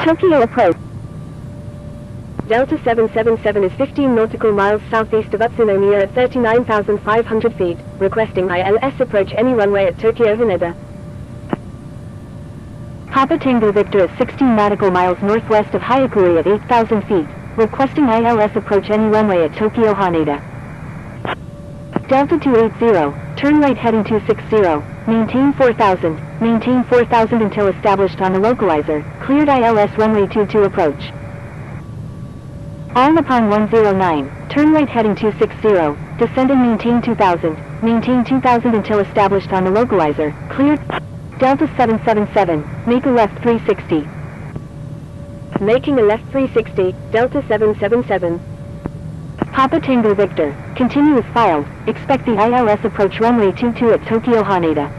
Tokyo approach. Delta 777 is 15 nautical miles southeast of Utsunomiya at 39,500 feet, requesting ILS approach any runway at Tokyo Haneda. Papa Tango Victor is 16 nautical miles northwest of Hyakuri at 8,000 feet, requesting ILS approach any runway at Tokyo Haneda. Delta 280, turn right heading 260, maintain 4,000 until established on the localizer, cleared ILS runway 22 approach. All Nippon 109, turn right heading 260, descend and maintain 2,000 until established on the localizer, cleared. Delta 777, make a left 360. Making a left 360, Delta 777. Papa Tango Victor, continue as filed, expect the ILS approach runway 22 at Tokyo Haneda.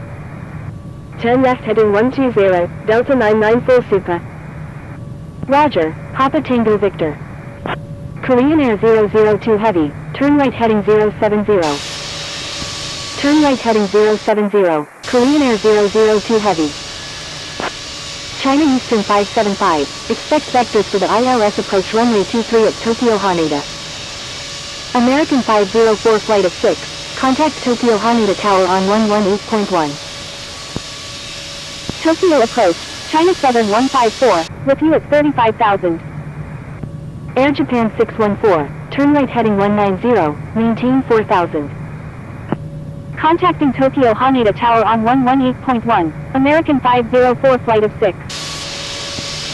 Turn left heading 120, Delta 994 Super. Roger, Papa Tango Victor. Korean Air 002 Heavy, turn right heading 070. Turn right heading 070, Korean Air 002 Heavy. China Eastern 575, expect vectors for the ILS approach runway 23 at Tokyo Haneda. American 504 flight of 6, contact Tokyo Haneda Tower on 118.1. Tokyo approach, China Southern 154, with you at 35,000. Air Japan 614, turn right heading 190, maintain 4,000. Contacting Tokyo Haneda Tower on 118.1, American 504 flight of 6.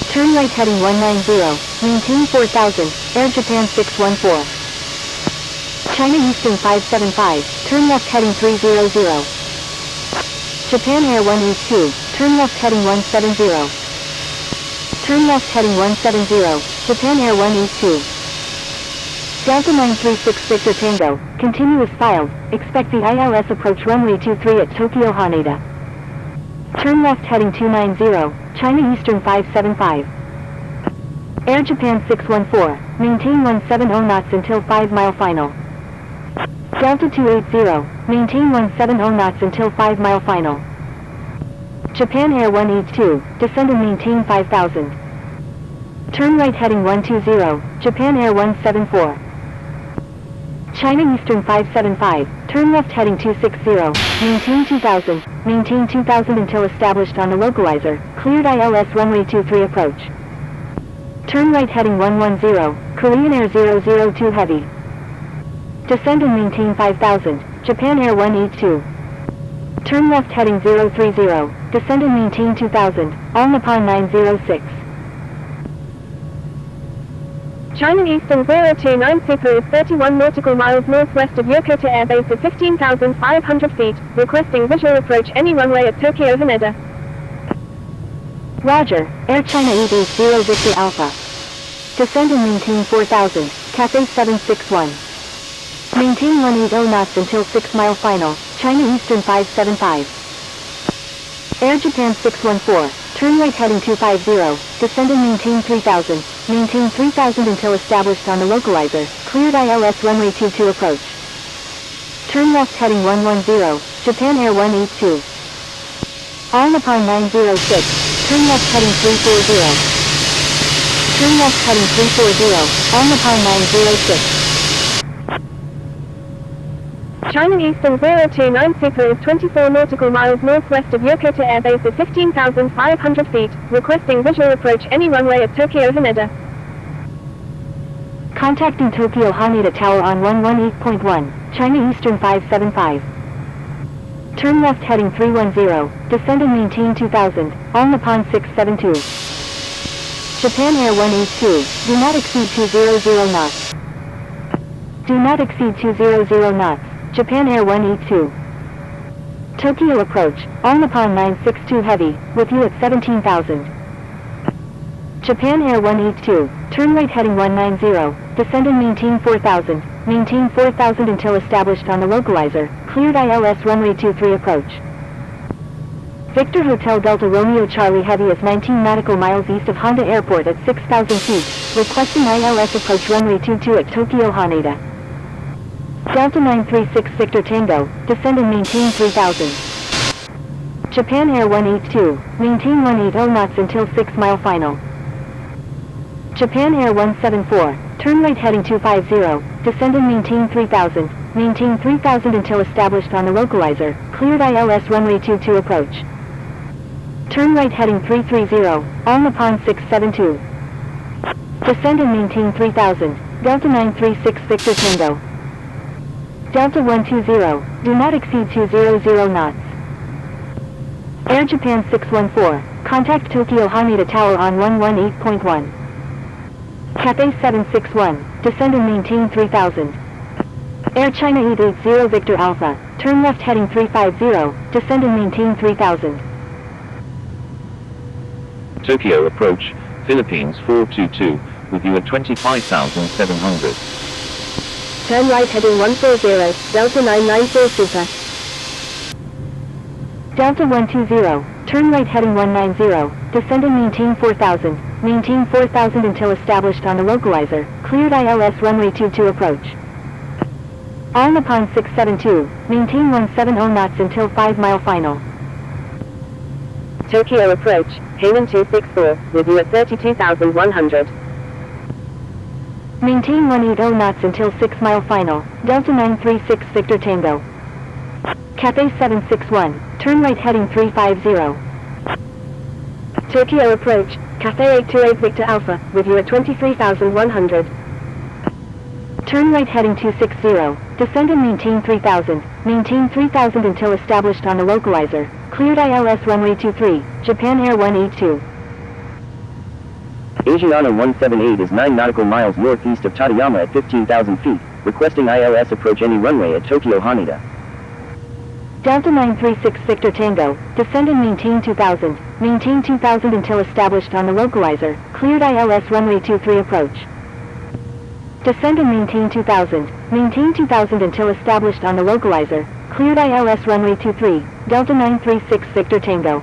Turn right heading 190, maintain 4,000, Air Japan 614. China Eastern 575, turn left heading 300. Japan Air 182, turn left heading 170. Turn left heading 170, Japan Air 182. Delta 936 Victor Tango, continue as filed, expect the ILS approach runway 23 at Tokyo Haneda. Turn left heading 290, China Eastern 575. Air Japan 614, maintain 170 knots until 5-mile final. Delta 280, maintain 170 knots until 5-mile final. Japan Air 182, descend and maintain 5,000. Turn right heading 120, Japan Air 174. China Eastern 575, turn left heading 260, maintain 2,000 until established on the localizer, cleared ILS runway 23 approach. Turn right heading 110, Korean Air 002 Heavy. Descend and maintain 5,000, Japan Air 182. Turn left heading 030, descend and maintain 2,000, All Nippon 906. China Eastern 029 Super is 31 nautical miles northwest of Yokota Air Base at 15,500 feet, requesting visual approach any runway at Tokyo Haneda. Roger, Air China E-Base 0 Victor Alpha. Descend and maintain 4,000, Cathay 761. Maintain 180 knots until 6-mile final, China Eastern 575. Air Japan 614, turn right heading 250, descend and maintain 3,000 until established on the localizer, cleared ILS runway 22 approach. Turn left heading 110, Japan Air 182. All Nippon 906, turn left heading 340. Turn left heading 340, All Nippon 906. China Eastern 029 Super is 24 nautical miles northwest of Yokota Air Base at 15,500 feet, requesting visual approach any runway at Tokyo Haneda. Contacting Tokyo Haneda Tower on 118.1, China Eastern 575. Turn left heading 310, descend and maintain 2,000, All Nippon 672. Japan Air 182, do not exceed 200 knots. Do not exceed 200 knots. Japan Air 182. Tokyo approach, All Nippon 962 Heavy, with you at 17,000. Japan Air 182, turn right heading 190, descend and maintain 4,000 until established on the localizer, cleared ILS runway 23 approach. Victor Hotel Delta Romeo Charlie Heavy is 19 nautical miles east of Honda Airport at 6,000 feet, requesting ILS approach runway 22 at Tokyo Haneda. Delta 936 Victor Tango, descend and maintain 3,000. Japan Air 182, maintain 180 knots until 6-mile final. Japan Air 174, turn right heading 250, descend and maintain 3000, maintain 3000 until established on the localizer, cleared ILS runway 22 approach. Turn right heading 330, all Nippon 672. Descend and maintain 3000, Delta 936 Victor Tango. Delta 120, do not exceed 200 knots. Air Japan 614, contact Tokyo Haneda Tower on 118.1. Cathay 761, descend and maintain 3000. Air China 880 Victor Alpha, turn left heading 350, descend and maintain 3000. Tokyo approach, Philippines 422, with you at 25,700. Turn right heading 140, Delta 994 Super. Delta 120, turn right heading 190, descend and maintain 4000, maintain 4000 until established on the localizer, cleared ILS runway 22 approach. All Nippon 672, maintain 170 knots until 5 mile final. Tokyo approach, Hayman 264, with you at 32,100. Maintain 180 knots until 6 mile final, Delta 936 Victor Tango. Cathay 761, turn right heading 350. Tokyo approach, Cathay 828 Victor Alpha, with you at 23,100. Turn right heading 260, descend and maintain 3000, maintain 3000 until established on the localizer, cleared ILS runway 23, Japan Air 182. Asiana 178 is 9 nautical miles northeast of Tateyama at 15,000 feet, requesting ILS approach any runway at Tokyo Haneda. Delta 936 Victor Tango, descend and maintain 2000, maintain 2000 until established on the localizer, cleared ILS runway 23 approach. Descend and maintain 2000, maintain 2000 until established on the localizer, cleared ILS runway 23, Delta 936 Victor Tango.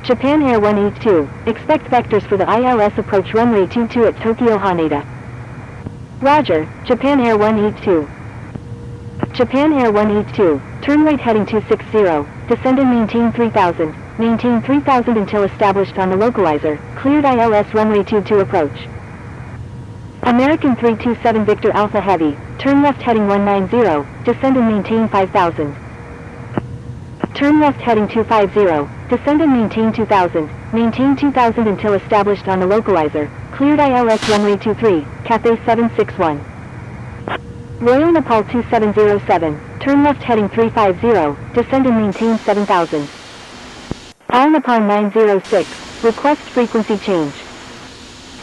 Japan Air 182, expect vectors for the ILS approach runway 22 at Tokyo Haneda. Roger, Japan Air 182. Japan Air 182, turn right heading 260, descend and maintain 3000, maintain 3000 until established on the localizer, cleared ILS runway 22 approach. American 327 Victor Alpha Heavy, turn left heading 190, descend and maintain 5000. Turn left heading 250, descend and maintain 2000, maintain 2000 until established on the localizer, cleared ILS runway 23, Cathay 761. Royal Nepal 2707, turn left heading 350, descend and maintain 7000. All Nippon 906, request frequency change.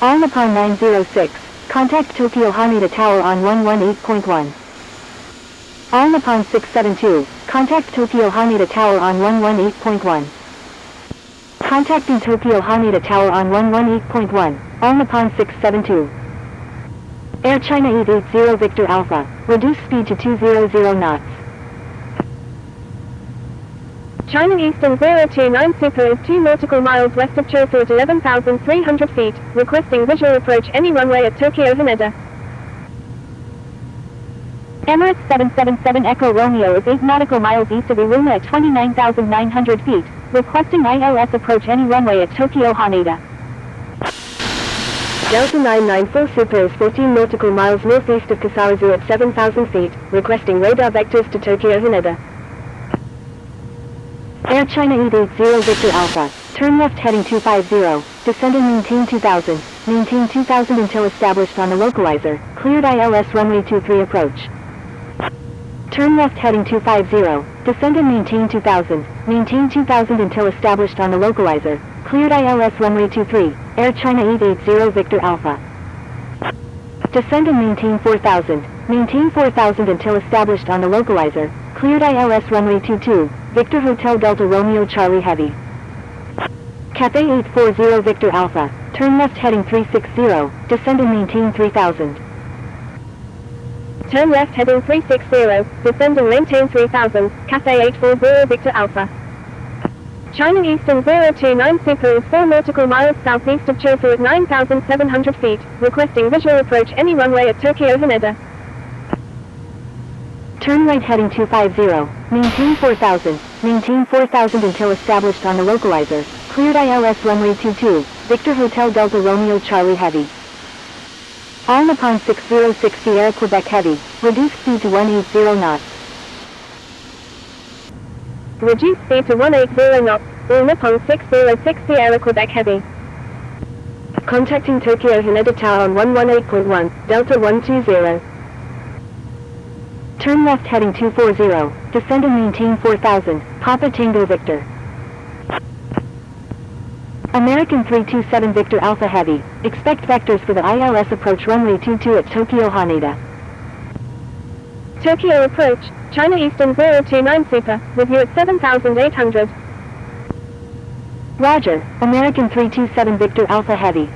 All Nippon 906, contact Tokyo Haneda Tower on 118.1. All Nippon 672, contact Tokyo Haneda Tower on 118.1. Contacting Tokyo Haneda Tower on 118.1, All Nippon 672. Air China 880 Victor Alpha, reduce speed to 200 knots. China Eastern 029 Super is 2 nautical miles west of Chofu at 11,300 feet, requesting visual approach any runway at Tokyo Haneda. Emirates 777 Echo Romeo is 8 nautical miles east of Iruma at 29,900 feet, requesting ILS approach any runway at Tokyo Haneda. Delta 994 Super is 14 nautical miles northeast of Kasarazu at 7,000 feet, requesting radar vectors to Tokyo Haneda. Air China 880 Victor Alpha, turn left heading 250, descend and maintain 2000, maintain 2000 until established on the localizer, cleared ILS runway 23 approach. Turn left heading 250, descend and maintain 2000, maintain 2000 until established on the localizer, cleared ILS runway 23, Air China 880 Victor Alpha. Descend and maintain 4000, maintain 4000 until established on the localizer, cleared ILS runway 22, Victor Hotel Delta Romeo Charlie Heavy. Cathay 840 Victor Alpha, turn left heading 360, descend and maintain 3000. Turn left heading 360, descend and maintain 3000, Cathay 840 Victor Alpha. China Eastern 029 Super is 4 nautical miles southeast of Chofu at 9,700 feet, requesting visual approach any runway at Tokyo Haneda. Turn right heading 250, maintain 4000 until established on the localizer, cleared ILS runway 22, Victor Hotel Delta Romeo Charlie Heavy. All Nippon 6060 Air Quebec Heavy, reduced speed to 180 knots. Reduce speed to 180 knots, All Nippon 6060 Air Quebec Heavy. Contacting Tokyo Haneda Tower on 118.1, Delta 120. Turn left heading 240, descend and maintain 4000, Papa Tango Victor. American 327 Victor Alpha Heavy, expect vectors for the ILS approach runway 22 at Tokyo Haneda. Tokyo approach, China Eastern 029 Super, with you at 7800. Roger, American 327 Victor Alpha Heavy.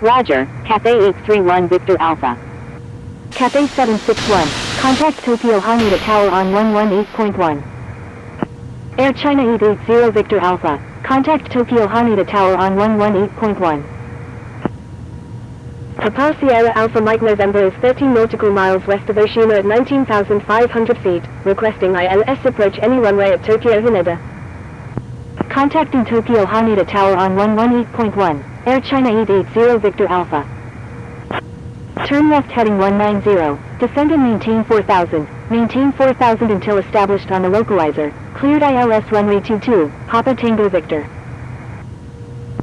Roger, Cathay 831 Victor Alpha. Cathay 761, contact Tokyo Haneda Tower on 118.1. Air China 880 Victor Alpha, contact Tokyo Haneda Tower on 118.1. Papa Sierra Alpha Mike November is 13 nautical miles west of Oshima at 19,500 feet, requesting ILS approach any runway at Tokyo Haneda. Contacting Tokyo Haneda Tower on 118.1, Air China 880 Victor Alpha. Turn left heading 190, descend and maintain 4000, maintain 4000 until established on the localizer, cleared ILS runway 22, Papa Tango Victor.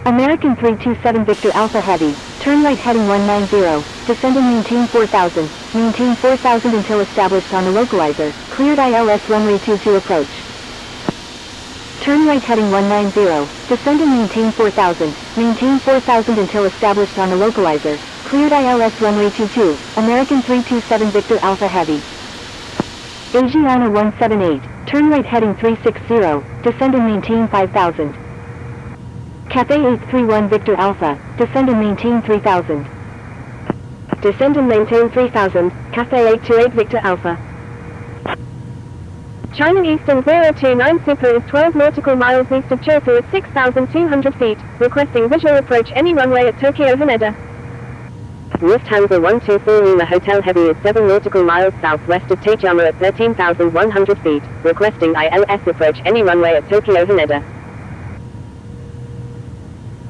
American 327 Victor Alpha Heavy, turn right heading 190, descend and maintain 4000, maintain 4000 until established on the localizer, cleared ILS runway 22 approach. Turn right heading 190, descend and maintain 4000, maintain 4000 until established on the localizer, cleared ILS runway 22, American 327 Victor Alpha Heavy. Asiana 178, turn right heading 360, descend and maintain 5000. Cathay 831 Victor Alpha, descend and maintain 3000. Descend and maintain 3000, Cathay 828 Victor Alpha. China Eastern 029 Super is 12 nautical miles east of Chofu at 6,200 feet, requesting visual approach any runway at Tokyo Haneda. Lufthansa 124 Lima Hotel Heavy is 7 nautical miles southwest of Taijama at 13,100 feet, requesting ILS approach any runway at Tokyo Haneda.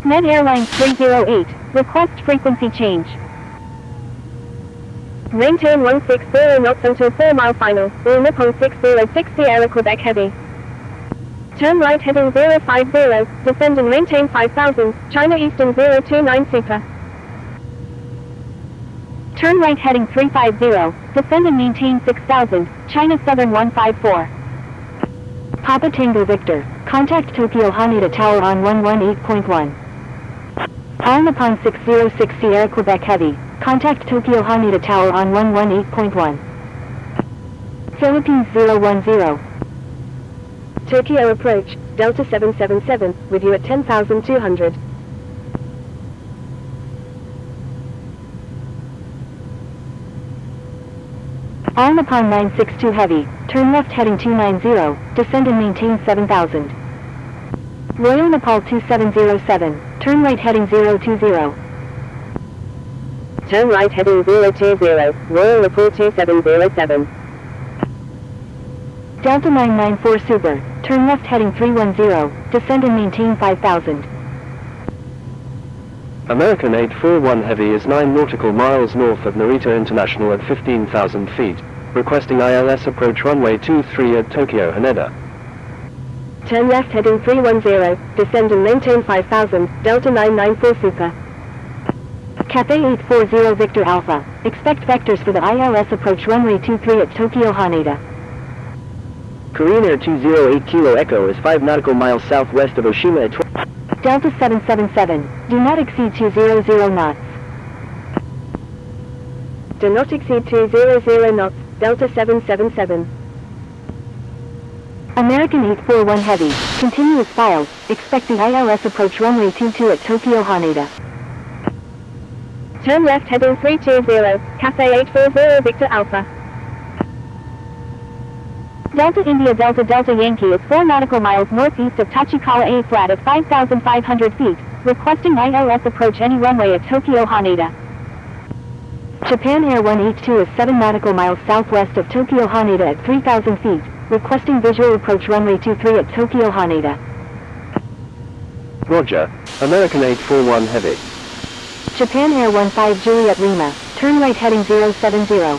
Med Airlines 308, request frequency change. Maintain 160 knots until 4 mile final, All Nippon 6060 Air Quebec Heavy. Turn right heading 050, descend and maintain 5000, China Eastern 029 Super. Turn right heading 350, descend and maintain 6000, China Southern 154. Papa Tango Victor, contact Tokyo Haneda Tower on 118.1. All Nippon 6060 Air Quebec Heavy, contact Tokyo Haneda Tower on 118.1. Philippines 010. Tokyo approach, Delta 777, with you at 10,200. All Nippon 962 Heavy, turn left heading 290, descend and maintain 7000. Royal Nepal 2707, turn right heading 020. Turn right heading 020, Royal Nepal 2707. Delta 994 Super, turn left heading 310, descend and maintain 5000. American 841 Heavy is 9 nautical miles north of Narita International at 15,000 feet, requesting ILS approach runway 23 at Tokyo Haneda. Turn left heading 310, descend and maintain 5000, Delta 994 Super. Cathay 840 Victor Alpha, expect vectors for the ILS approach runway 23 at Tokyo Haneda. Korean Air 208 Kilo Echo is 5 nautical miles southwest of Oshima at Delta 777, do not exceed 200 knots. Do not exceed 200 knots, Delta 777. American 841 Heavy, continuous files, expect the ILS approach runway 22 at Tokyo Haneda. Turn left heading 320, Cathay 840 Victor Alpha. Delta India Delta Delta Yankee is 4 nautical miles northeast of Tachikawa A flat at 5,500 feet, requesting ILS approach any runway at Tokyo Haneda. Japan Air 182 is 7 nautical miles southwest of Tokyo Haneda at 3,000 feet, requesting visual approach runway 23 at Tokyo Haneda. Roger. American 841 Heavy. Japan Air 15 Juliet Lima, turn right heading 070.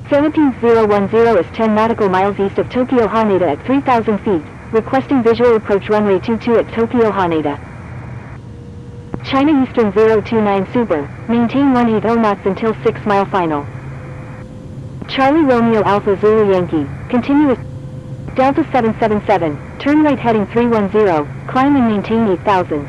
Philippines 010 is 10 nautical miles east of Tokyo Haneda at 3,000 feet, requesting visual approach runway 22 at Tokyo Haneda. China Eastern 029 Super, maintain 180 knots until 6 mile final. Charlie Romeo Alpha Zulu Yankee, continuous. Delta 777, turn right heading 310, climb and maintain 8,000.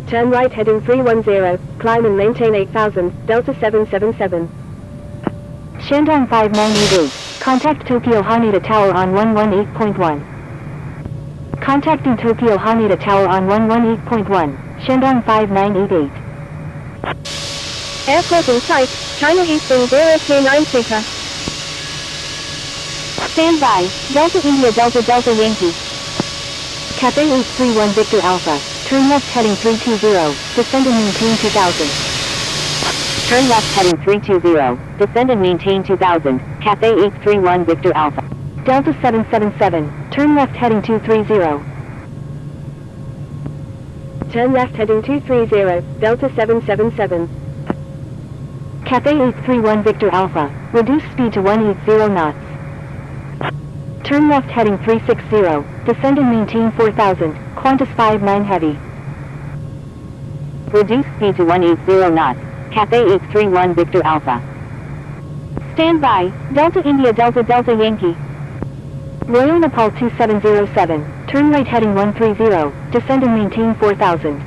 Turn right heading 310, climb and maintain 8,000, Delta 777. Shandong 5988, contact Tokyo Haneda Tower on 118.1. Contacting Tokyo Haneda Tower on 118.1, Shandong 5988. Airport in sight, China Eastern 029 Super. Stand by, Delta India Delta Delta Yankee. Cathay 831 Victor Alpha, turn left heading 320, descend and maintain 2000. Turn left heading 320, descend and maintain 2000, Cathay 831 Victor Alpha. Delta 777, turn left heading 230. Turn left heading 230, Delta 777. Cathay 831 Victor Alpha, reduce speed to 180 knots. Turn left heading 360, descend and maintain 4000, Qantas 59 Heavy. Reduce speed to 180 knots, Cathay 831 Victor Alpha. Stand by, Delta India Delta Delta Yankee. Royal Nepal 2707, turn right heading 130, descend and maintain 4000.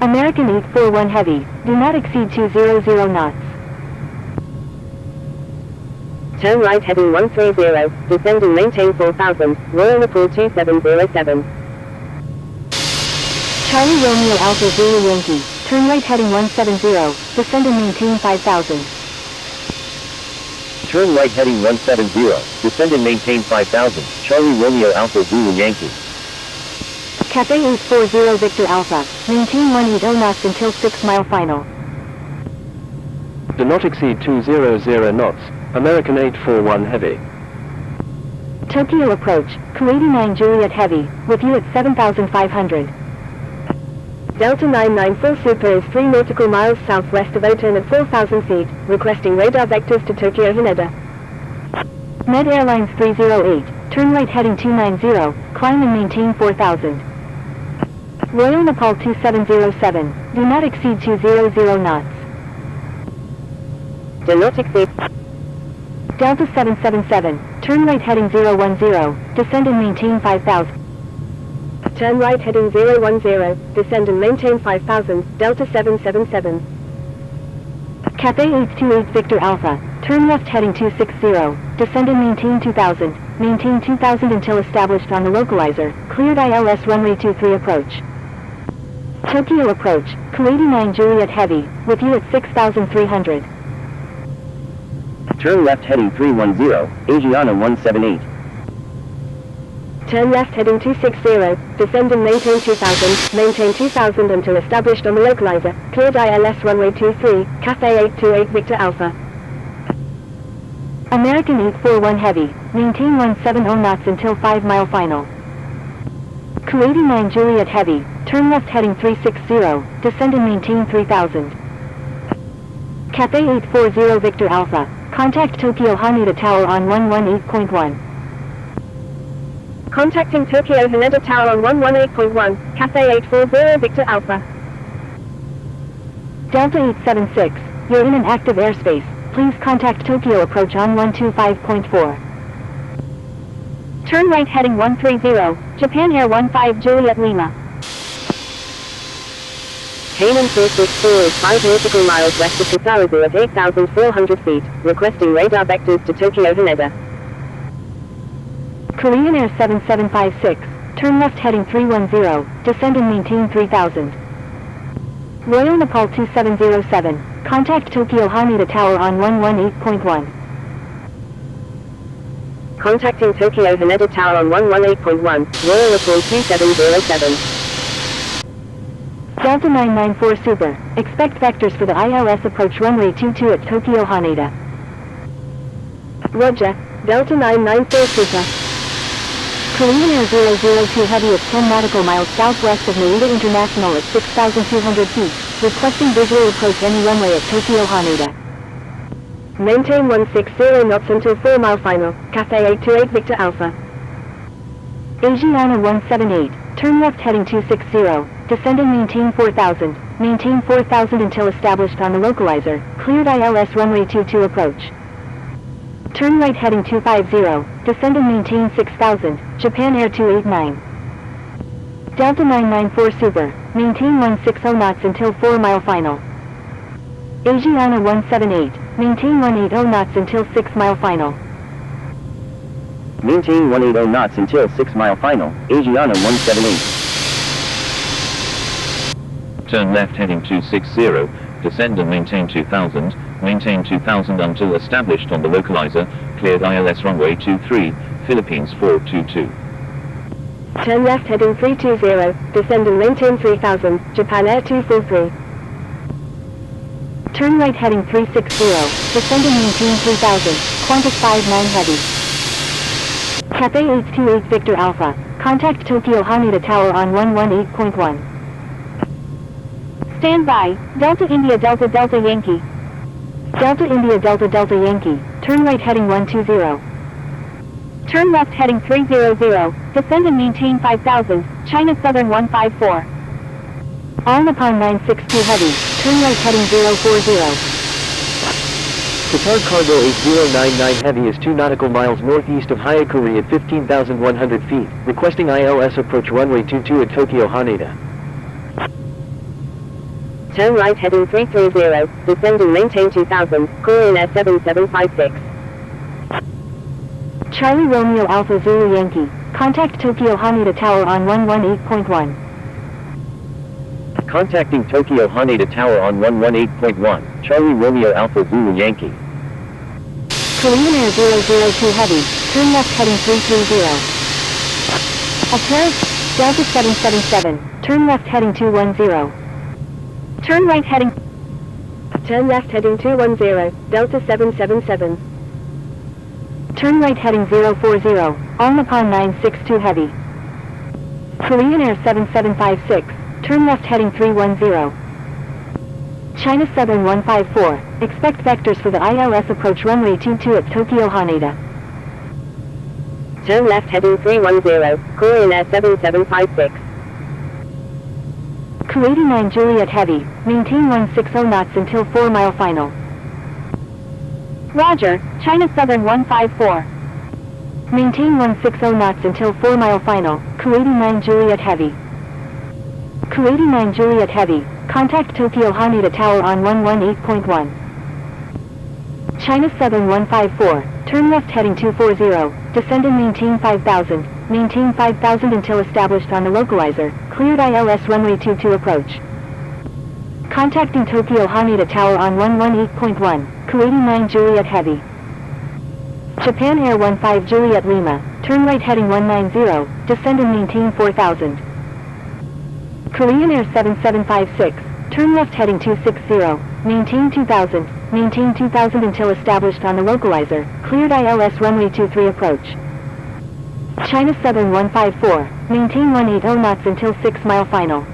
American 841 Heavy, do not exceed 200 knots. Turn right heading 130, descend and maintain 4000, Royal Nepal 2707. Charlie Romeo Alpha Zulu Yankee, turn right heading 170, descend and maintain 5000. Turn right heading 170, descend and maintain 5,000, Charlie Romeo Alpha Zulu Yankee. Cathay 840 Victor Alpha, maintain 180 knots until 6 mile final. Do not exceed 200 knots, American 841 Heavy. Tokyo approach, Kuwaiti 9 Juliet Heavy, with you at 7,500. Delta 994 Super is 3 nautical miles southwest of Oton at 4,000 feet, requesting radar vectors to Tokyo Haneda. Med Airlines 308, turn right heading 290, climb and maintain 4000. Royal Nepal 2707, do not exceed 200 knots. Do not exceed. Delta 777, turn right heading 010, descend and maintain 5000. Turn right heading 010, descend and maintain 5000, Delta 777. Cathay 828 Victor Alpha, turn left heading 260, descend and maintain 2000, maintain 2000 until established on the localizer, cleared ILS runway 23 approach. Tokyo approach, Kuwaiti 9 Juliet Heavy, with you at 6,300. Turn left heading 310, Asiana 178. Turn left heading 260, descend and maintain 2000, maintain 2000 until established on the localizer, cleared ILS runway 23, Cathay 828 Victor Alpha. American 841 Heavy, maintain 170 knots until 5 mile final. Kuwaiti 9 Juliet Heavy, turn left heading 360, descend and maintain 3000. Cathay 840 Victor Alpha, contact Tokyo Haneda Tower on 118.1. Contacting Tokyo Haneda Tower on 118.1, Cathay 840 Victor Alpha. Delta 876, you're in an active airspace, please contact Tokyo approach on 125.4. Turn right heading 130, Japan Air 15 Juliet Lima. Cayman 464 is 5 nautical miles west of Kusarazu at 8,400 feet, requesting radar vectors to Tokyo Haneda. Korean Air 7756, turn left heading 310, descend and maintain 3000. Royal Nepal 2707, contact Tokyo Haneda Tower on 118.1. Contacting Tokyo Haneda Tower on 118.1, Royal Nepal 2707. Delta 994 Super, expect vectors for the ILS approach runway 22 at Tokyo Haneda. Roger, Delta 994 Super. Korean Air 002 Heavy is 10 nautical miles southwest of Narita International at 6,200 feet, requesting visual approach any runway at Tokyo Haneda. Maintain 160 knots until 4-mile final, Cathay 828 Victor Alpha. Asiana 178, turn left heading 260, descend and maintain 4,000, maintain 4,000 until established on the localizer, cleared ILS runway 22 approach. Turn right heading 250, descend and maintain 6,000, Japan Air 289. Delta 994 Super, maintain 160 knots until 4-mile final. Asiana 178, maintain 180 knots until 6-mile final. Maintain 180 knots until 6-mile final, Asiana 178. Turn left heading 260, descend and maintain 2000, maintain 2000 until established on the localizer, cleared ILS runway 23, Philippines 422. Turn left heading 320, descend and maintain 3000, Japan Air 243. Turn right heading 360, descend and maintain 3000, Qantas 59 Heavy. Cathay 828 Victor Alpha, contact Tokyo Haneda Tower on 118.1. Stand by, Delta India Delta Delta Yankee. Delta India Delta Delta Yankee, turn right heading 120. Turn left heading 300, descend and maintain 5000, China Southern 154. All Nippon 962 Heavy, turn right heading 040. Qatar Cargo 8099 Heavy is 2 nautical miles northeast of Hyakuri at 15,100 feet, requesting ILS approach runway 22 at Tokyo Haneda. Turn right heading 330, descend and maintain 2000, Korean Air 7756. Charlie Romeo Alpha Zulu Yankee, contact Tokyo Haneda Tower on 118.1. Contacting Tokyo Haneda Tower on 118.1, Charlie Romeo Alpha Zulu Yankee. Korean Air 002 Heavy, turn left heading 330. Apparent, Delta 777, turn left heading 210. Turn right heading. Turn left heading 210, Delta 777. Turn right heading 040, All Nippon 962 Heavy. Korean Air 7756, turn left heading 310. China Southern 154, expect vectors for the ILS approach runway 22 at Tokyo Haneda. Turn left heading 310, Korean Air 7756. Kuwaiti 9 Juliet Heavy, maintain 160 knots until 4-mile final. Roger, China Southern 154. Maintain 160 knots until 4-mile final, Kuwaiti 9 Juliet Heavy. Kuwaiti 9 Juliet Heavy, contact Tokyo Haneda Tower on 118.1. China Southern 154, turn left heading 240, descend and maintain 5000, maintain 5000 until established on the localizer, cleared ILS runway 22 approach. Contacting Tokyo Haneda Tower on 118.1, Kuwaiti 9 Juliet Heavy. Japan Air 15 Juliet Lima, turn right heading 190, descend and maintain 4000. Korean Air 7756, turn left heading 260, maintain 2000, maintain 2000 until established on the localizer, cleared ILS runway 23 approach. China Southern 154, maintain 180 knots until 6-mile final.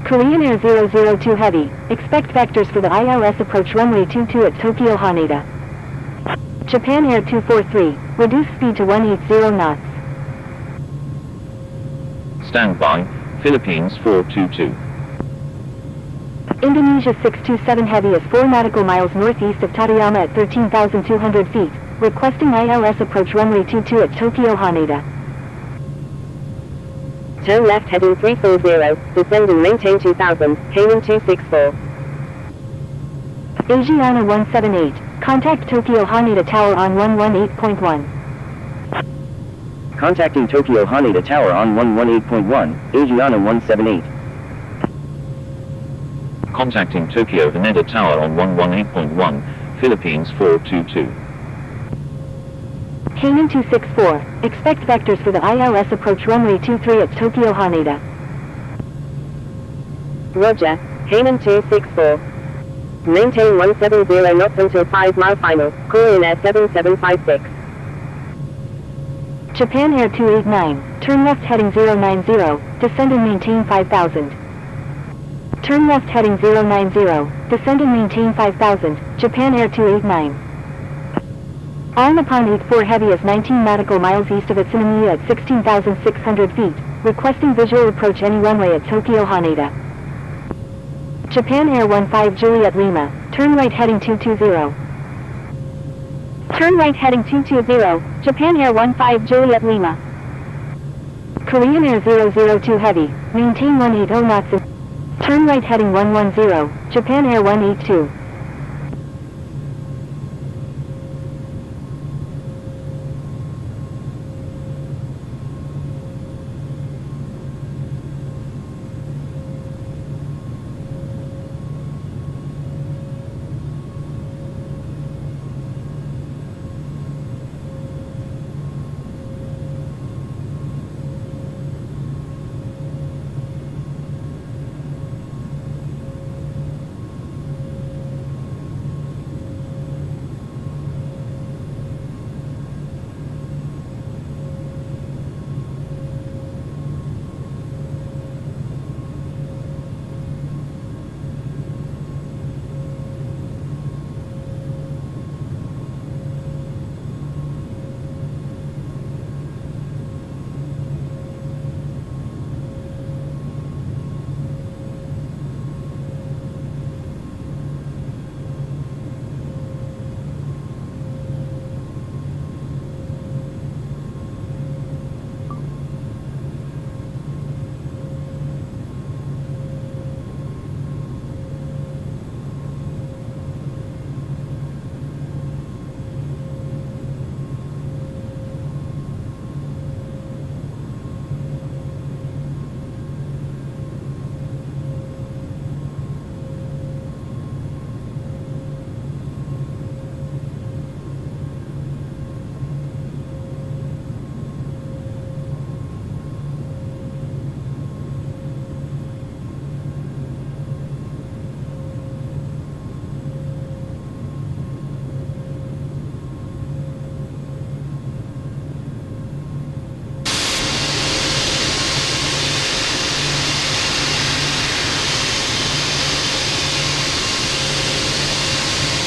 Korean Air 002 Heavy, expect vectors for the ILS approach runway 22 at Tokyo Haneda. Japan Air 243, reduce speed to 180 knots. Stand by, Philippines 422. Indonesia 627 Heavy is 4 nautical miles northeast of Tateyama at 13,200 feet, requesting ILS approach runway 22 at Tokyo Haneda. Turn left heading 340, descend and maintain 2000, Cayman 264. Asiana 178, contact Tokyo Haneda Tower on 118.1. Contacting Tokyo Haneda Tower on 118.1, Asiana 178. Contacting Tokyo Haneda Tower on 118.1, Philippines 422. Cayman 264, expect vectors for the ILS approach runway 23 at Tokyo Haneda. Roger, Cayman 264. Maintain 170 knots until 5-mile final. Call in Air 7756. Japan Air 289, turn left heading 090, descend and maintain 5000. Turn left heading 090, descend and maintain 5000, Japan Air 289. All Nippon 84 Heavy is 19 nautical miles east of Utsunomiya at 16,600 feet, requesting visual approach any runway at Tokyo Haneda. Japan Air 15 Juliet Lima, turn right heading 220. Turn right heading 220, Japan Air 15 Juliet Lima. Korean Air 002 Heavy, maintain 180 knots and turn right heading 110, Japan Air 182.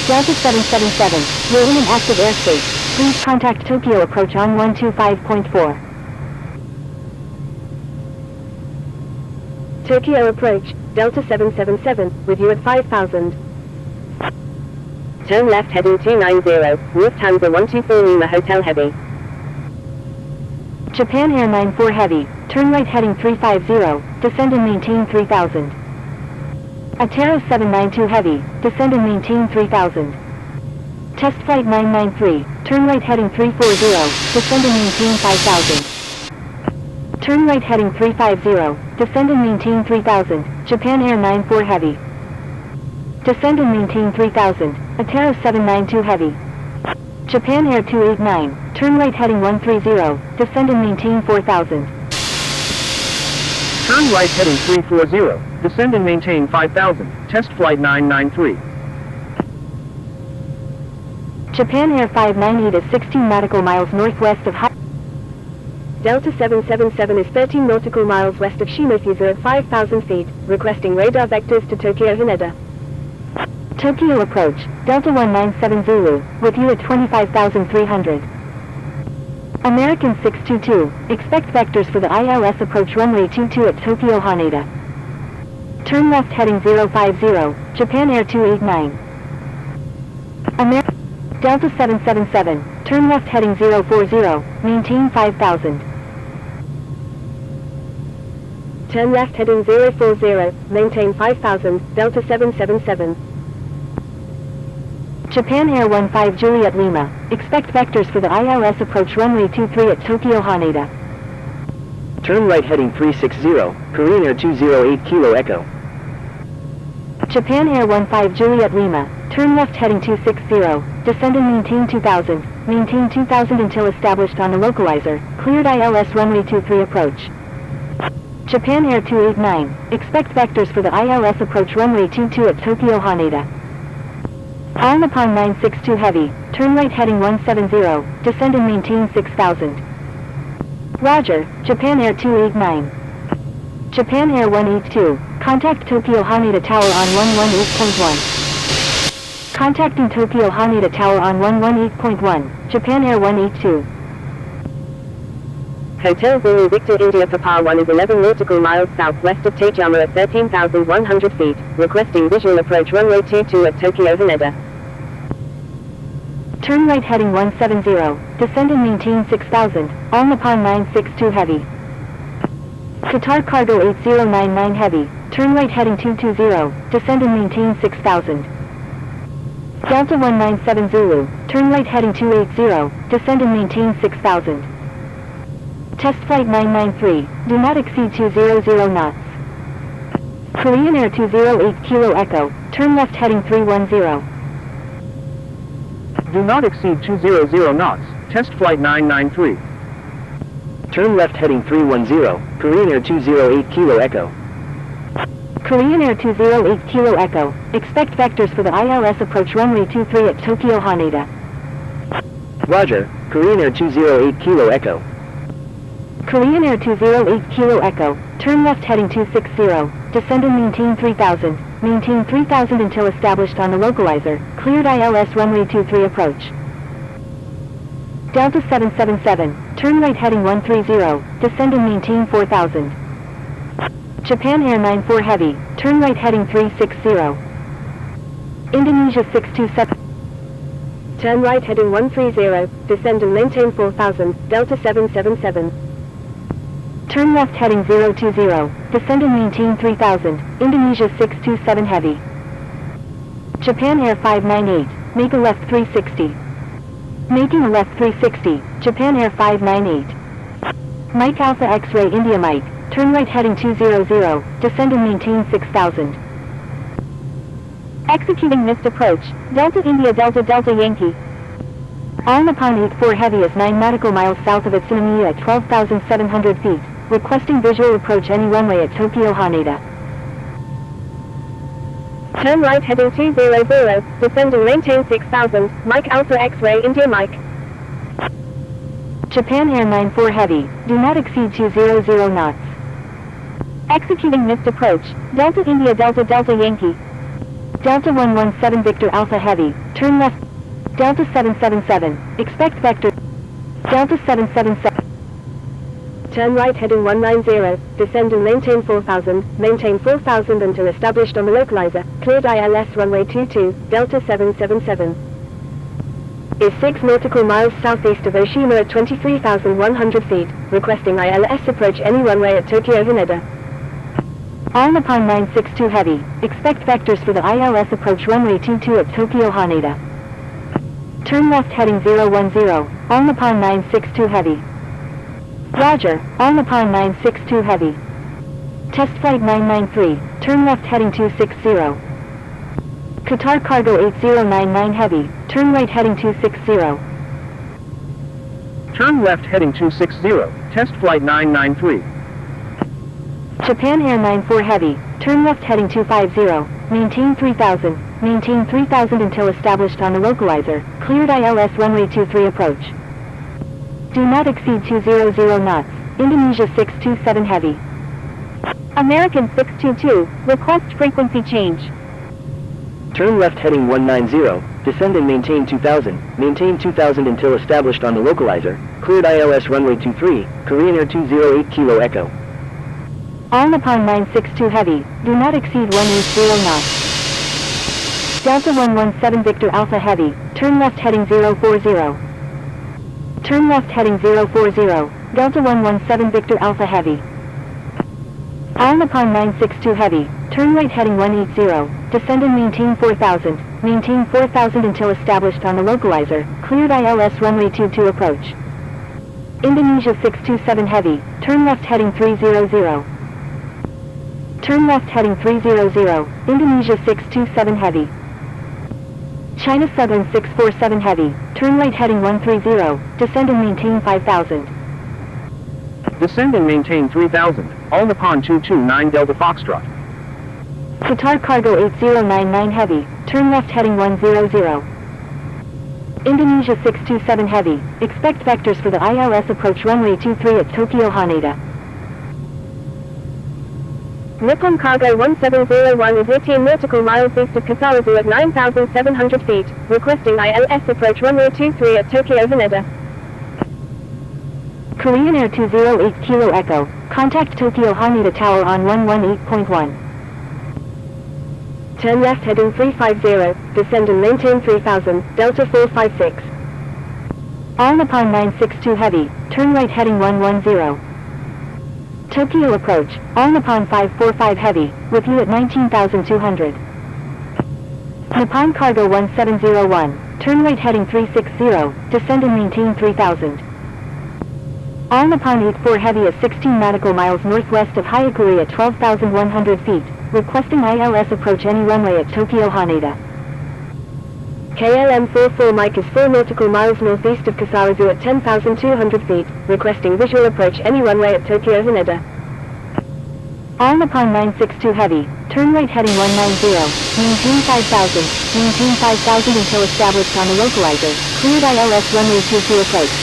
Delta 777, you're in an active airspace. Please contact Tokyo approach on 125.4. Tokyo approach, Delta 777, with you at 5000. Turn left heading 290, Lufthansa 124 Lima Hotel Heavy. Japan Air 94 Heavy, turn right heading 350, descend and maintain 3000. Atero 792 Heavy, descend and maintain 3000. Test flight 993, turn right heading 340, descend and maintain 5000. Turn right heading 350, descend and maintain 3000, Japan Air 94 Heavy. Descend and maintain 3000, Atero 792 Heavy. Japan Air 289, turn right heading 130, descend and maintain 4000. Turn right heading 340, descend and maintain 5000, test flight 993. Japan Air 598 is 16 nautical miles northwest of Delta 777 is 13 nautical miles west of Shimofusa at 5,000 feet, requesting radar vectors to Tokyo Haneda. Tokyo approach, Delta 197 Zulu, with you at 25,300. American 622, expect vectors for the ILS approach runway 22 at Tokyo Haneda. Turn left heading 050, Japan Air 289. Delta 777, turn left heading 040, maintain 5000. Turn left heading 040, maintain 5000, Delta 777. Japan Air 15 Juliet Lima, expect vectors for the ILS approach runway 23 at Tokyo Haneda. Turn right heading 360, Korean Air 208 Kilo Echo. Japan Air 15 Juliet Lima, turn left heading 260, descend and maintain 2000, maintain 2000 until established on the localizer, cleared ILS runway 23 approach. Japan Air 289, expect vectors for the ILS approach runway 22 at Tokyo Haneda. All Nippon 962 Heavy, turn right heading 170, descend and maintain 6000. Roger, Japan Air 289. Japan Air 182, contact Tokyo Haneda Tower on 118.1. Contacting Tokyo Haneda Tower on 118.1, Japan Air 182. Hotel Zulu Victor India Papa 1 is 11 nautical miles southwest of Tateyama at 13,100 feet, requesting visual approach runway 22 at Tokyo Haneda. Turn right heading 170, descend and maintain 6000, all Nippon 962 Heavy. Qatar Cargo 8099 Heavy, turn right heading 220, descend and maintain 6000. Delta 197 Zulu, turn right heading 280, descend and maintain 6000. Test flight 993, do not exceed 200 knots. Korean Air 208 Kilo Echo, turn left heading 310. Do not exceed 200 knots. Test flight 993. Turn left heading 310, Korean Air 208 Kilo Echo. Korean Air 208 Kilo Echo, expect vectors for the ILS approach runway 23 at Tokyo Haneda. Roger, Korean Air 208 Kilo Echo. Korean Air 208 Kilo Echo, turn left heading 260, descend and maintain 3000, maintain 3000 until established on the localizer, cleared ILS runway 23 approach. Delta 777, turn right heading 130, descend and maintain 4000. Japan Air 94 Heavy, turn right heading 360. Indonesia 627. Turn right heading 130, descend and maintain 4000, Delta 777. Turn left heading 020, descend and maintain 3000, Indonesia 627 Heavy. Japan Air 598, make a left 360. Making a left 360, Japan Air 598. Mike Alpha X-Ray India Mike, turn right heading 200, descend and maintain 6000. Executing missed approach, Delta India Delta Delta Yankee. All Nippon 84 Heavy is 9 nautical miles south of Utsunomiya at 12,700 feet, requesting visual approach any runway at Tokyo Haneda. Turn right heading 200, descend and maintain 6000, Mike Alpha X-Ray India Mike. Japan Air 94 Heavy, do not exceed 200 knots. Executing missed approach, Delta India Delta Delta Yankee. Delta 117 Victor Alpha Heavy, turn left. Delta 777, expect vector. Delta 777. Turn right heading 190, descend and maintain 4000, maintain 4000 until established on the localizer, cleared ILS runway 22, Delta 777. Is 6 nautical miles southeast of Oshima at 23,100 feet, requesting ILS approach any runway at Tokyo Haneda. All Nippon 962 Heavy, expect vectors for the ILS approach runway 22 at Tokyo Haneda. Turn left heading 010, all Nippon 962 Heavy. Roger, all Nippon 962 Heavy. Test flight 993, turn left heading 260. Qatar Cargo 8099 Heavy, turn right heading 260. Turn left heading 260. Test flight 993. Japan Air 94 Heavy, turn left heading 250, maintain 3000, maintain 3000 until established on the localizer, cleared ILS runway 23 approach. Do not exceed 200 knots, Indonesia 627 Heavy. American 622, request frequency change. Turn left heading 190, descend and maintain 2000, maintain 2000 until established on the localizer, cleared ILS runway 23, Korean Air 208 Kilo Echo. All Nippon 962 Heavy, do not exceed 180 knots. Delta 117 Victor Alpha Heavy, turn left heading 040. Turn left heading 040, Delta 117 Victor Alpha Heavy. All Nippon 962 Heavy, turn right heading 180, descend and maintain 4000, maintain 4000 until established on the localizer, cleared ILS runway 22 approach. Indonesia 627 Heavy, turn left heading 300. Turn left heading 300, Indonesia 627 Heavy. China Southern 647 Heavy, turn right heading 130, descend and maintain 5000. Descend and maintain 3000, all Nippon 229 Delta Foxtrot. Qatar Cargo 8099 Heavy, turn left heading 100. Indonesia 627 Heavy, expect vectors for the ILS approach runway 23 at Tokyo Haneda. Nippon Cargo 1701 is 18 nautical miles east of Kasarazu at 9,700 feet, requesting ILS approach runway 23 at Tokyo Haneda. Korean Air 208 Kilo Echo, contact Tokyo Haneda Tower on 118.1. Turn left heading 350, descend and maintain 3000, Delta 456. All Nippon 962 Heavy, turn right heading 110. Tokyo approach, All Nippon 545 Heavy, with you at 19,200. Nippon Cargo 1701, turn right heading 360, descend and maintain 3000. All Nippon 84 Heavy at 16 nautical miles northwest of Hyakuri at 12,100 feet, requesting ILS approach any runway at Tokyo Haneda. KLM 44 Mike is 4 nautical miles northeast of Kasarazu at 10,200 feet, requesting visual approach any runway at Tokyo Haneda. All Nippon 962 Heavy, turn right heading 190, maintain 5,000, maintain 5,000 until established on the localizer, cleared ILS runway 22 approach.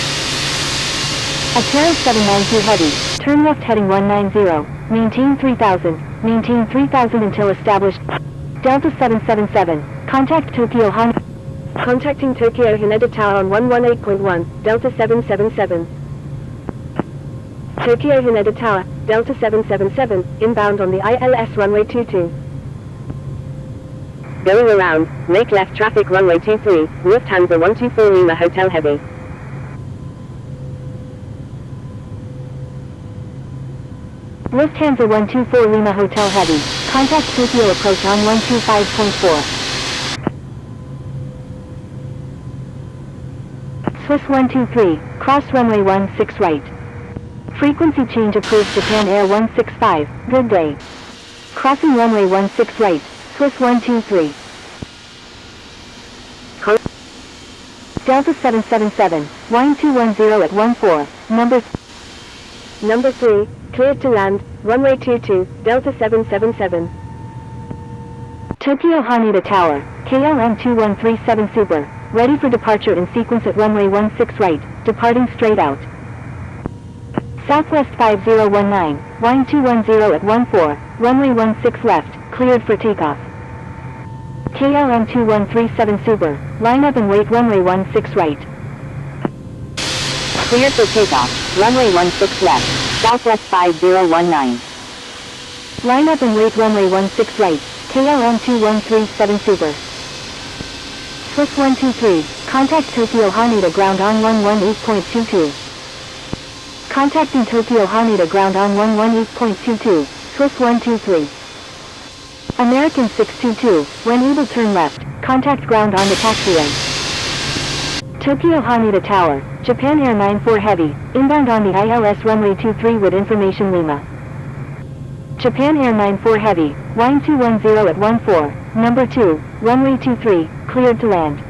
Atera 792 Heavy, turn left heading 190, maintain 3,000, maintain 3,000 until established. Delta 777, contact Tokyo Haneda. Contacting Tokyo Haneda Tower on 118.1, Delta 777. Tokyo Haneda Tower, Delta 777, inbound on the ILS runway 22. Going around, make left traffic runway 23, Lufthansa 124 Lima Hotel Heavy. Lufthansa 124 Lima Hotel Heavy, contact Tokyo approach on 125.4. Swiss 123, cross runway 16 right. Frequency change approved Japan Air 165, good day. Crossing runway 16 right, Swiss 123. Delta 777, wind 210 at 14, Number 3, cleared to land, runway 22, Delta 777. Tokyo Haneda Tower, KLM 2137 Super, ready for departure in sequence at runway 16 right, departing straight out. Southwest 5019, wind 210 at 14, runway 16 left, cleared for takeoff. KLM 2137 Super, line up and wait runway 16 right. Cleared for takeoff, runway 16 left, Southwest 5019. Line up and wait runway 16 right, KLM 2137 Super. Swiss 123, contact Tokyo Haneda ground on 118.22. Contacting Tokyo Haneda ground on 118.22, Swiss 123. American 622, when able turn left, contact ground on the taxiway. Tokyo Haneda Tower, Japan Air 94 Heavy, inbound on the ILS runway 23 with information Lima. Japan Air 94 Heavy, wind 210 at 14, number 2, runway 23, cleared to land.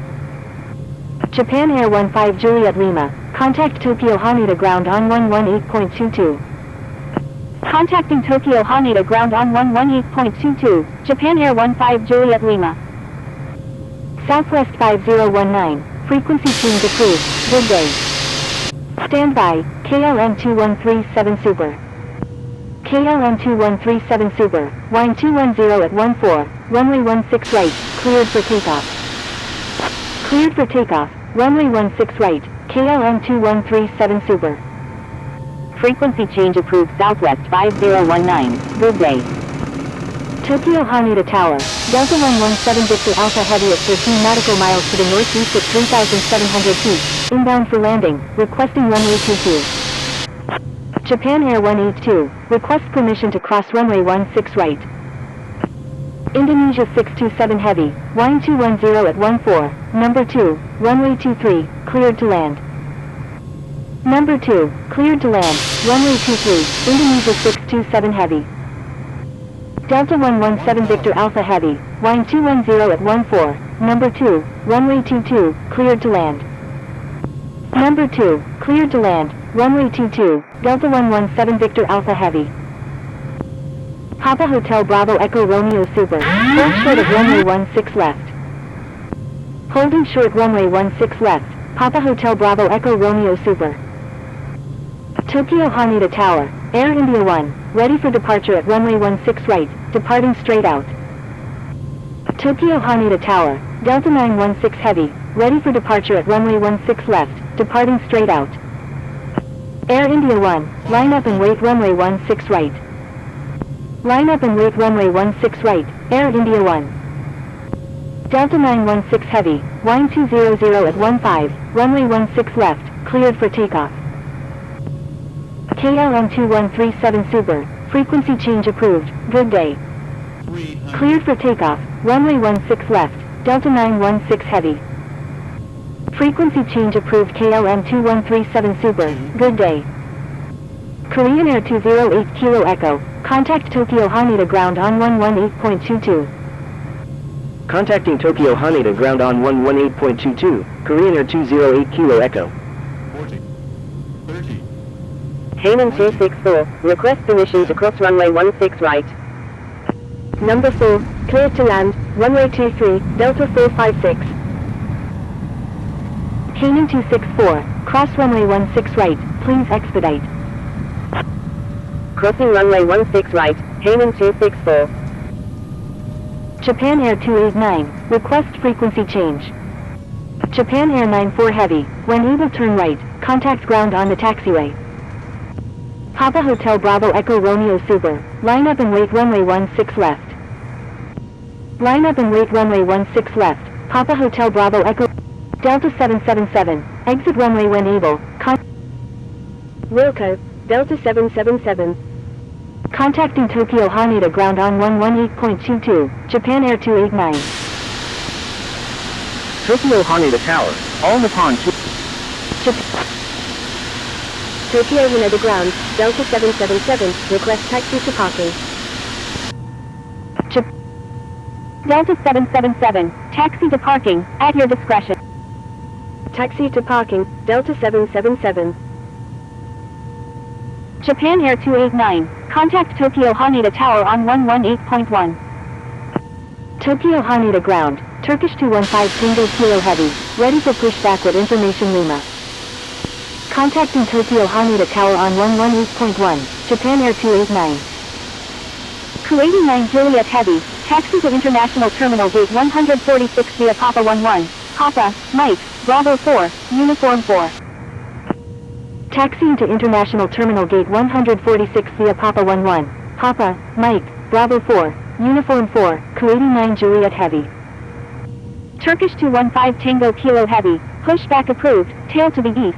Japan Air 15 Juliet Lima, contact Tokyo Haneda ground on 118.22. Contacting Tokyo Haneda ground on 118.22, Japan Air 15 Juliet Lima. Southwest 5019, frequency change approved, good day. Stand by, KLM 2137 Super. KLM 2137 Super, wind 210 at 14, runway 16 right, cleared for takeoff. Cleared for takeoff, runway 16 right, KLM 2137 Super. Frequency change approved Southwest 5019, good day. Tokyo Haneda Tower, Delta 117 Victor Alpha Heavy at 13 nautical miles to the northeast at 3,700 feet, inbound for landing, requesting runway 22. Japan Air 182, request permission to cross runway 16 right. Indonesia 627 Heavy, wind 210 at 14, number 2, runway 23, cleared to land. Number 2, cleared to land, runway 23, Indonesia 627 Heavy. Delta 117 Victor Alpha Heavy, wind 210 at 14, number 2, runway 22, cleared to land. Number 2, cleared to land, runway 22, Delta 117 Victor Alpha Heavy. Papa Hotel Bravo Echo Romeo Super. Hold short of runway 16 left. Holding short runway 16 left. Papa Hotel Bravo Echo Romeo Super. Tokyo Haneda Tower, Air India 1, ready for departure at runway 16 right, departing straight out. Tokyo Haneda Tower, Delta 916 Heavy, ready for departure at runway 16 left, departing straight out. Air India 1, line up and wait runway 16 right. Line up and wait runway 16 right, Air India 1. Delta 916 Heavy, wind 200 at 15, runway 16 left, cleared for takeoff. KLM 2137 Super, frequency change approved, good day. Cleared for takeoff, runway 16 left, Delta 916 Heavy. Frequency change approved KLM 2137 Super, good day. Korean Air 208 Kilo Echo, contact Tokyo Haneda ground on 118.22. Contacting Tokyo Haneda ground on 118.22, Korean Air 208 Kilo Echo. 40, 30, Cayman 264, request permission to cross runway 16 right. Number 4, clear to land, runway 23, Delta 456. Cayman 264, cross runway 16 right, please expedite. Crossing runway 16 right, Cayman 264. Japan Air 289, request frequency change. Japan Air 94 Heavy, when able turn right, contact ground on the taxiway. Papa Hotel Bravo Echo Romeo Super, line up and wait runway 16 left. Line up and wait runway 16 left, Papa Hotel Bravo Echo Delta 777, exit runway when able, Wilco, Delta 777. contacting Tokyo Haneda ground on 118.22, Japan Air 289. Tokyo Haneda Tower, all Nippon 2. Tokyo Haneda ground, Delta 777, request taxi to parking. Delta 777, taxi to parking, at your discretion. Taxi to parking, Delta 777. Japan Air 289, contact Tokyo Haneda Tower on 118.1. Tokyo Haneda ground, Turkish 215 Tango Kilo Heavy, ready for pushback with information Lima. Contacting Tokyo Haneda Tower on 118.1, Japan Air 289. Kuwaiti 9 Juliet Heavy, taxi to International Terminal Gate 146 via Papa 11, Papa, Mike, Bravo 4, Uniform 4. Taxiing to International Terminal Gate 146 via Papa 11, Papa, Mike, Bravo 4, Uniform 4, Kuwaiti 9 Juliet Heavy. Turkish 215 Tango Kilo Heavy, pushback approved, tail to the east.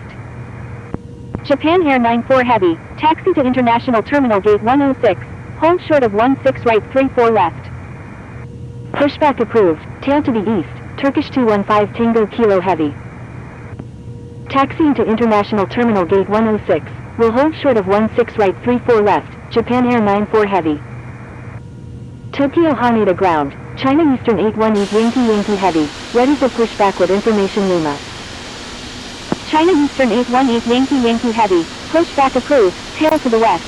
Japan Air 94 Heavy, taxi to International Terminal Gate 106, hold short of 16 right 34 left. Pushback approved, tail to the east, Turkish 215 Tango Kilo Heavy. Taxiing to International Terminal Gate 106, will hold short of 16 right 34 left, Japan Air 94 Heavy. Tokyo Haneda ground, China Eastern 818 Yankee Heavy, ready for pushback with information Lima. China Eastern 818 Yankee Heavy, pushback approved, tail to the west.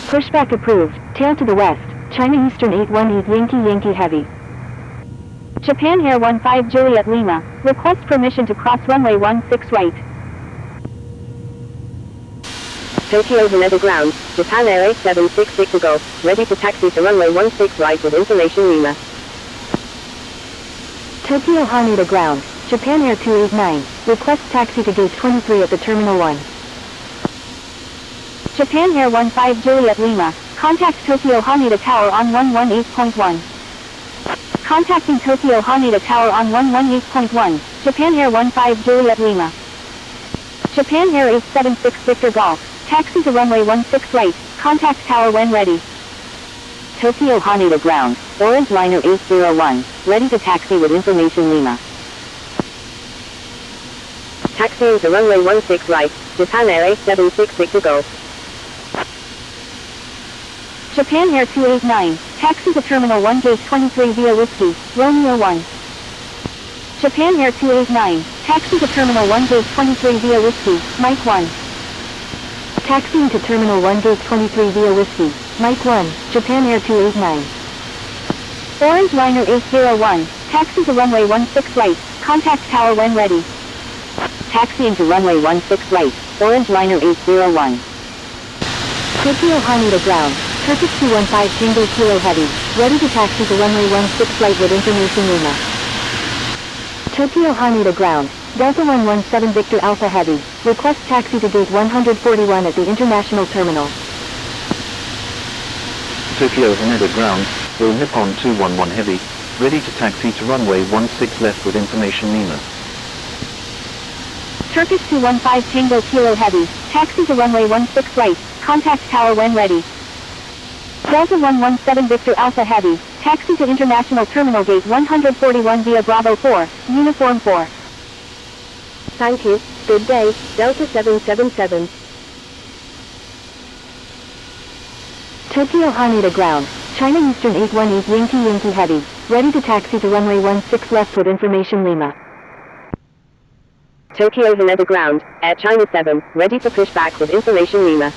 Pushback approved, tail to the west, China Eastern 818 Yankee Heavy. Japan Air 15 Juliet Lima, request permission to cross runway 16 right. Tokyo Haneda ground, Japan Air 8766 Golf, ready to taxi to runway 16 right with information Lima. Tokyo Haneda ground, Japan Air 289, request taxi to gate 23 at the Terminal 1. Japan Air 15 Juliet Lima, contact Tokyo Haneda Tower on 118.1. Contacting Tokyo Haneda Tower on 118.1, Japan Air 15 Juliet Lima. Japan Air 876 Victor Golf, taxi to runway 16 right, contact tower when ready. Tokyo Haneda ground, Orange Liner 801, ready to taxi with information Lima. Taxiing to runway 16 right, Japan Air 8766 Golf. Japan Air 289, taxi to Terminal 1 Gate 23 via Whiskey, Romeo 1. Japan Air 289, taxi to Terminal 1 Gate 23 via Whiskey, Mike 1. Taxiing to Terminal 1 Gate 23 via Whiskey, Mike 1, Japan Air 289. Orange Liner 801, taxi to runway 16 right, contact tower when ready. Taxiing to runway 16 right, Orange Liner 801. Tokyo Haneda ground, Turkish 215 Tango Kilo Heavy, ready to taxi to runway 16 right with information Lima. Tokyo Haneda ground, Delta 117 Victor Alpha Heavy, request taxi to gate 141 at the international terminal. Tokyo Haneda ground, Will Nippon 211 Heavy, ready to taxi to runway 16 left with information Lima. Turkish 215 Tango Kilo Heavy, taxi to runway 16 right, contact tower when ready. Delta 117 Victor Alpha Heavy, taxi to international terminal gate 141 via Bravo 4, uniform 4. Thank you. Good day, Delta 777. Tokyo Haneda ground, China Eastern 818 Yankee Heavy, ready to taxi to runway 16 left with information Lima. Tokyo Haneda ground, Air China 7, ready for pushback with information Lima.